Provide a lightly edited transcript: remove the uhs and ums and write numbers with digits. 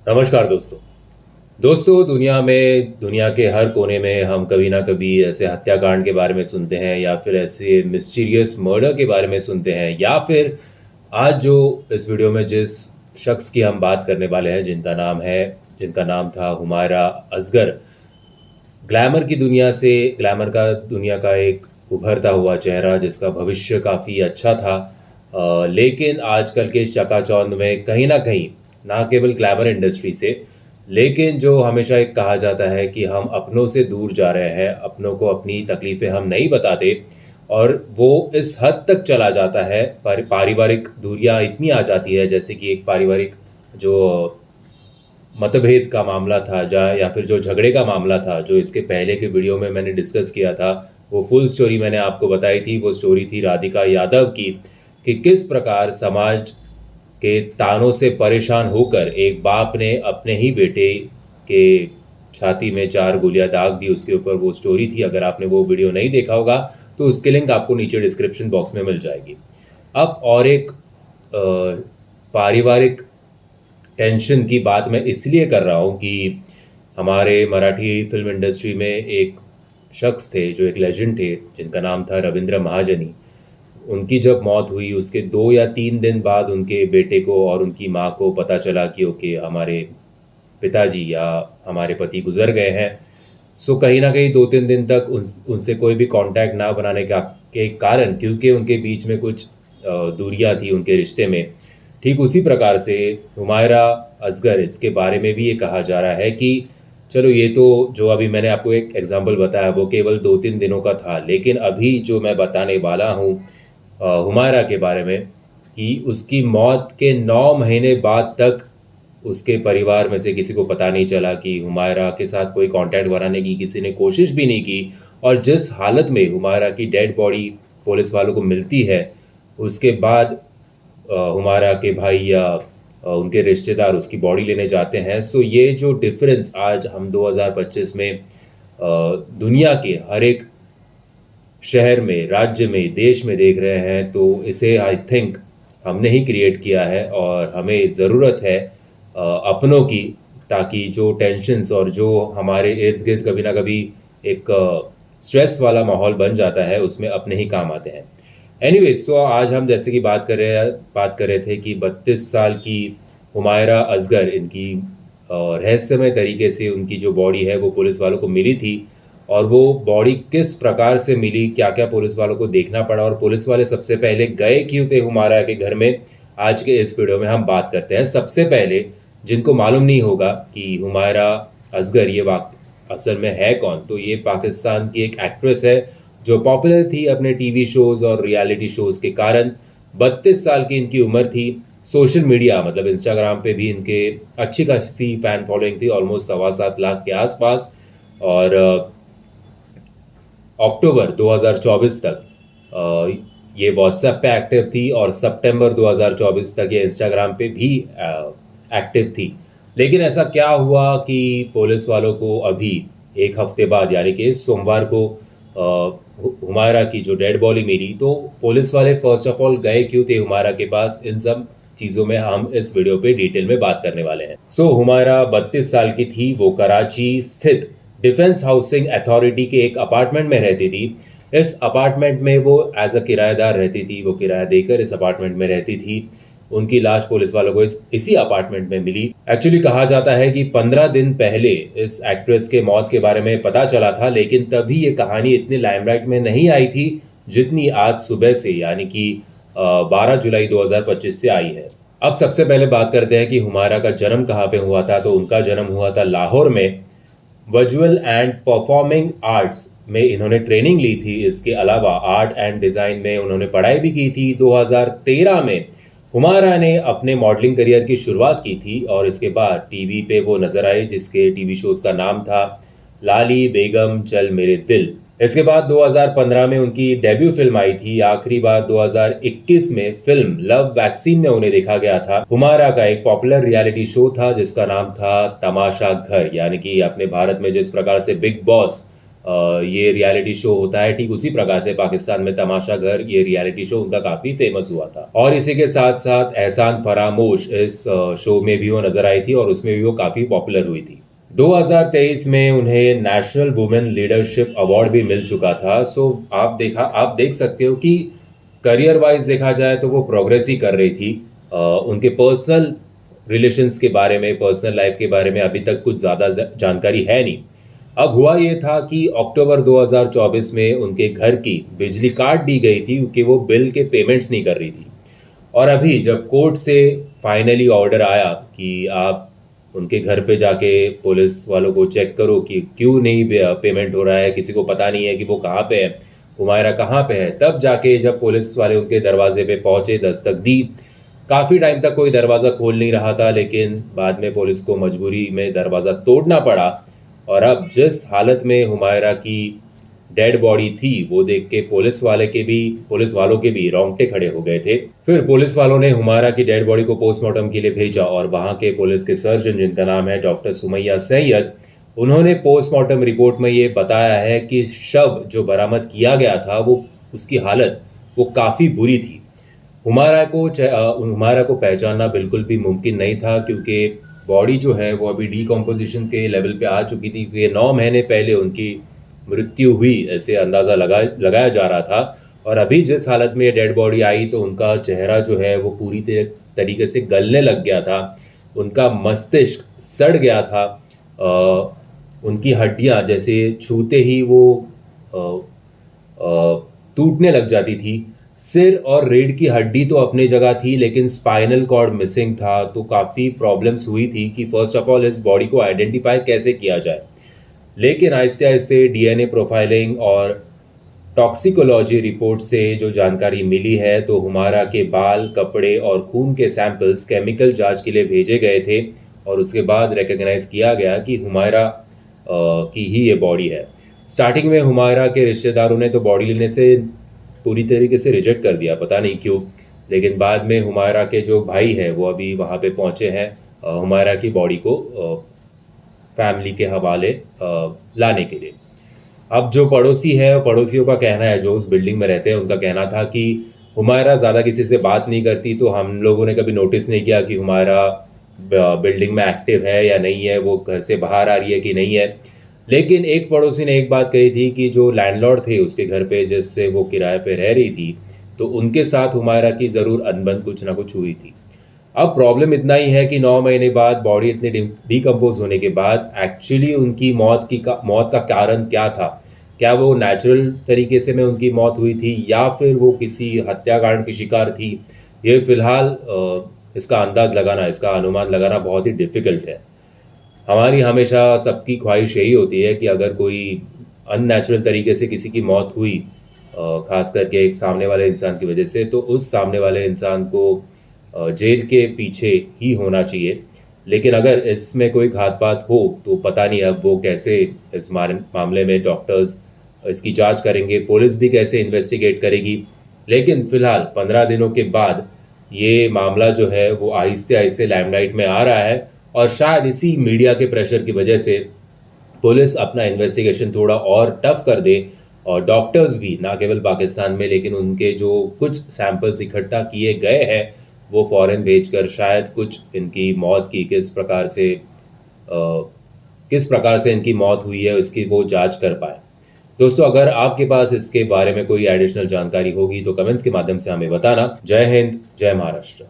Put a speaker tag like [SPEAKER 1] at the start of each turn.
[SPEAKER 1] नमस्कार दोस्तों। दुनिया के हर कोने में हम कभी ना कभी ऐसे हत्याकांड के बारे में सुनते हैं या फिर ऐसे मिस्टीरियस मर्डर के बारे में सुनते हैं या फिर आज जो इस वीडियो में जिस शख्स की हम बात करने वाले हैं जिनका नाम था हुमायरा असगर। ग्लैमर का दुनिया का एक उभरता हुआ चेहरा जिसका भविष्य काफ़ी अच्छा था। लेकिन आजकल के इस चकाचौंध में कहीं ना कहीं ना केवल ग्लैमर इंडस्ट्री से, लेकिन जो हमेशा एक कहा जाता है कि हम अपनों से दूर जा रहे हैं, अपनों को अपनी तकलीफ़ें हम नहीं बताते, और वो इस हद तक चला जाता है। पारिवारिक दूरियां इतनी आ जाती है, जैसे कि एक पारिवारिक जो मतभेद का मामला था या फिर जो झगड़े का मामला था जो इसके पहले के वीडियो में मैंने डिस्कस किया था। वो फुल स्टोरी मैंने आपको बताई थी। वो स्टोरी थी राधिका यादव की, कि किस प्रकार समाज के तानों से परेशान होकर एक बाप ने अपने ही बेटे के छाती में 4 गोलियां दाग दी। उसके ऊपर वो स्टोरी थी। अगर आपने वो वीडियो नहीं देखा होगा तो उसकी लिंक आपको नीचे डिस्क्रिप्शन बॉक्स में मिल जाएगी। अब और एक पारिवारिक टेंशन की बात मैं इसलिए कर रहा हूँ कि हमारे मराठी फिल्म इंडस्ट्री में एक शख्स थे जो एक लेजेंड थे, जिनका नाम था रविंद्र महाजनी। उनकी जब मौत हुई उसके 2 या 3 दिन बाद उनके बेटे को और उनकी माँ को पता चला कि ओके, हमारे पिताजी या हमारे पति गुजर गए हैं। सो कहीं ना कहीं 2-3 दिन तक उनसे कोई भी कांटेक्ट ना बनाने के कारण, क्योंकि उनके बीच में कुछ दूरियां थी उनके रिश्ते में। ठीक उसी प्रकार से हुमायरा असगर, इसके बारे में भी ये कहा जा रहा है कि चलो, ये तो जो अभी मैंने आपको एक एग्जांपल बताया वो केवल 2-3 दिनों का था, लेकिन अभी जो मैं बताने वाला हूँ हुमायरा के बारे में, कि उसकी मौत के 9 महीने बाद तक उसके परिवार में से किसी को पता नहीं चला, कि हुमायरा के साथ कोई कांटेक्ट बनाने की किसी ने कोशिश भी नहीं की। और जिस हालत में हुमायरा की डेड बॉडी पुलिस वालों को मिलती है, उसके बाद हुमायरा के भाई या उनके रिश्तेदार उसकी बॉडी लेने जाते हैं। सो ये जो डिफरेंस आज हम 2025 में दुनिया के हर एक शहर में, राज्य में, देश में देख रहे हैं, तो इसे आई थिंक हमने ही क्रिएट किया है और हमें ज़रूरत है अपनों की, ताकि जो टेंशन्स और जो हमारे इर्द गिर्द कभी ना कभी एक स्ट्रेस वाला माहौल बन जाता है, उसमें अपने ही काम आते हैं। एनीवे, सो आज हम जैसे कि बात कर रहे थे कि 32 साल की हुमायरा असगर, इनकी रहस्यमय तरीके से उनकी जो बॉडी है वो पुलिस वालों को मिली थी। और वो बॉडी किस प्रकार से मिली, क्या क्या पुलिस वालों को देखना पड़ा, और पुलिस वाले सबसे पहले गए क्यों थे हुमायरा के घर में, आज के इस वीडियो में हम बात करते हैं। सबसे पहले, जिनको मालूम नहीं होगा कि हुमायरा असगर ये असल में है कौन, तो ये पाकिस्तान की एक एक्ट्रेस है जो पॉपुलर थी अपने टीवी शोज और रियलिटी शोज के कारण। 32 साल की इनकी उम्र थी। सोशल मीडिया मतलब इंस्टाग्राम पे भी इनके अच्छी खासी फैन फॉलोइंग थी, ऑलमोस्ट 7.25 लाख के आसपास। और अक्टूबर 2024 तक ये व्हाट्सएप पे एक्टिव थी, और सितंबर 2024 तक ये इंस्टाग्राम पे भी एक्टिव थी। लेकिन ऐसा क्या हुआ कि पुलिस वालों को अभी एक हफ्ते बाद, यानी कि इस सोमवार को हुमायरा की जो डेड बॉडी मिली, तो पुलिस वाले फर्स्ट ऑफ ऑल गए क्यों थे हुमायरा के पास, इन सब चीज़ों में हम इस वीडियो पे डिटेल में बात करने वाले हैं। हुमायरा 32 साल की थी। वो कराची स्थित डिफेंस हाउसिंग अथॉरिटी के एक अपार्टमेंट में रहती थी। इस अपार्टमेंट में वो एज अ किराएदार रहती थी। वो किराया देकर इस अपार्टमेंट में रहती थी। उनकी लाश पुलिस वालों को इसी अपार्टमेंट में मिली। एक्चुअली कहा जाता है कि 15 दिन पहले इस एक्ट्रेस के मौत के बारे में पता चला था, लेकिन तभी ये कहानी इतनी लाइमलाइट में नहीं आई थी जितनी आज सुबह से, यानी कि 12 जुलाई 2025 से आई है। अब सबसे पहले बात करते हैं कि हुमायरा का जन्म कहाँ पे हुआ था। तो उनका जन्म हुआ था लाहौर में। वर्चुअल एंड परफॉर्मिंग आर्ट्स में इन्होंने ट्रेनिंग ली थी। इसके अलावा आर्ट एंड डिज़ाइन में उन्होंने पढ़ाई भी की थी। 2013 में हुमायरा ने अपने मॉडलिंग करियर की शुरुआत की थी, और इसके बाद टीवी पे वो नजर आए, जिसके टीवी शोज का नाम था लाली बेगम चल मेरे दिल। इसके बाद 2015 में उनकी डेब्यू फिल्म आई थी। आखिरी बार 2021 में फिल्म लव वैक्सीन में उन्हें देखा गया था। हुमायरा का एक पॉपुलर रियलिटी शो था जिसका नाम था तमाशा घर, यानी कि अपने भारत में जिस प्रकार से बिग बॉस ये रियलिटी शो होता है, ठीक उसी प्रकार से पाकिस्तान में तमाशा घर ये रियलिटी शो उनका काफी फेमस हुआ था। और इसी के साथ साथ एहसान फरामोश इस शो में भी वो नजर आई थी और उसमें भी वो काफी पॉपुलर हुई थी। 2023 में उन्हें नेशनल वुमेन लीडरशिप अवार्ड भी मिल चुका था। सो आप देख सकते हो कि करियर वाइज देखा जाए तो वो प्रोग्रेस ही कर रही थी। उनके पर्सनल रिलेशंस के बारे में, पर्सनल लाइफ के बारे में अभी तक कुछ ज़्यादा जानकारी है नहीं। अब हुआ ये था कि अक्टूबर 2024 में उनके घर की बिजली काट दी गई थी क्योंकि वो बिल के पेमेंट्स नहीं कर रही थी। और अभी जब कोर्ट से फाइनली ऑर्डर आया कि आप उनके घर पे जाके पुलिस वालों को चेक करो कि क्यों नहीं पेमेंट हो रहा है, किसी को पता नहीं है कि वो कहाँ पे है, हुमायरा कहाँ पे है, तब जाके जब पुलिस वाले उनके दरवाजे पे पहुंचे, दस्तक दी, काफ़ी टाइम तक कोई दरवाज़ा खोल नहीं रहा था, लेकिन बाद में पुलिस को मजबूरी में दरवाज़ा तोड़ना पड़ा। और अब जिस हालत में हुमायरा की डेड बॉडी थी वो देख के पुलिस वालों के भी रोंगटे खड़े हो गए थे। फिर पुलिस वालों ने हुमायरा की डेड बॉडी को पोस्टमार्टम के लिए भेजा और वहां के पुलिस के सर्जन, जिनका नाम है डॉक्टर सुमैया सैयद, उन्होंने पोस्टमार्टम रिपोर्ट में ये बताया है कि शव जो बरामद किया गया था वो उसकी हालत वो काफ़ी बुरी थी। हुमायरा को पहचानना बिल्कुल भी मुमकिन नहीं था क्योंकि बॉडी जो है वो अभी डीकम्पोजिशन के लेवल पे आ चुकी थी, क्योंकि 9 महीने पहले उनकी मृत्यु हुई ऐसे अंदाज़ा लगाया जा रहा था। और अभी जिस हालत में डेड बॉडी आई तो उनका चेहरा जो है वो पूरी तरीके से गलने लग गया था, उनका मस्तिष्क सड़ गया था, उनकी हड्डियां जैसे छूते ही वो टूटने लग जाती थी। सिर और रीढ़ की हड्डी तो अपनी जगह थी लेकिन स्पाइनल कॉर्ड मिसिंग था, तो काफ़ी प्रॉब्लम्स हुई थी कि फर्स्ट ऑफ ऑल इस बॉडी को आइडेंटिफाई कैसे किया जाए। लेकिन आहिस्ते आहिस्ते डीएनए प्रोफाइलिंग और टॉक्सिकोलॉजी रिपोर्ट से जो जानकारी मिली है तो हुमायरा के बाल, कपड़े और खून के सैंपल्स केमिकल जांच के लिए भेजे गए थे और उसके बाद रिकग्नाइज किया गया कि हुमायरा की ही ये बॉडी है। स्टार्टिंग में हुमायरा के रिश्तेदारों ने तो बॉडी लेने से पूरी तरीके से रिजेक्ट कर दिया, पता नहीं क्यों, लेकिन बाद में हुमायरा के जो भाई हैं वो अभी वहाँ पे पहुँचे हैं हुमायरा की बॉडी को फैमिली के हवाले लाने के लिए। अब जो पड़ोसी है, पड़ोसियों का कहना है, जो उस बिल्डिंग में रहते हैं उनका कहना था कि हुमायरा ज़्यादा किसी से बात नहीं करती, तो हम लोगों ने कभी नोटिस नहीं किया कि हुमायरा बिल्डिंग में एक्टिव है या नहीं है, वो घर से बाहर आ रही है कि नहीं है। लेकिन एक पड़ोसी ने एक बात कही थी कि जो लैंडलॉर्ड थे उसके घर पे जिससे वो किराए पे रह रही थी, तो उनके साथ हुमायरा की ज़रूर अनबन कुछ ना कुछ हुई थी। अब प्रॉब्लम इतना ही है कि 9 महीने बाद बॉडी इतनी डीकम्पोज होने के बाद एक्चुअली उनकी मौत का कारण क्या था? क्या वो नेचुरल तरीके से में उनकी मौत हुई थी या फिर वो किसी हत्याकांड की शिकार थी? ये फिलहाल इसका अंदाज़ लगाना, इसका अनुमान लगाना बहुत ही डिफ़िकल्ट है। हमारी हमेशा सबकी ख्वाहिश यही होती है कि अगर कोई अननेचुरल तरीके से किसी की मौत हुई, ख़ास करके एक सामने वाले इंसान की वजह से, तो उस सामने वाले इंसान को जेल के पीछे ही होना चाहिए। लेकिन अगर इसमें कोई घात-पात हो तो पता नहीं अब वो कैसे इस मामले में डॉक्टर्स इसकी जांच करेंगे, पुलिस भी कैसे इन्वेस्टिगेट करेगी। लेकिन फ़िलहाल 15 दिनों के बाद ये मामला जो है वो आहिस्ते-आहिस्ते लाइमलाइट में आ रहा है और शायद इसी मीडिया के प्रेशर की वजह से पुलिस अपना इन्वेस्टिगेशन थोड़ा और टफ कर दे और डॉक्टर्स भी, ना केवल पाकिस्तान में लेकिन उनके जो कुछ सैंपल्स इकट्ठा किए गए हैं वो फ़ॉरेन भेजकर शायद कुछ इनकी मौत की किस प्रकार से इनकी मौत हुई है इसकी वो जांच कर पाए। दोस्तों, अगर आपके पास इसके बारे में कोई एडिशनल जानकारी होगी तो कमेंट्स के माध्यम से हमें बताना। जय हिंद, जय महाराष्ट्र।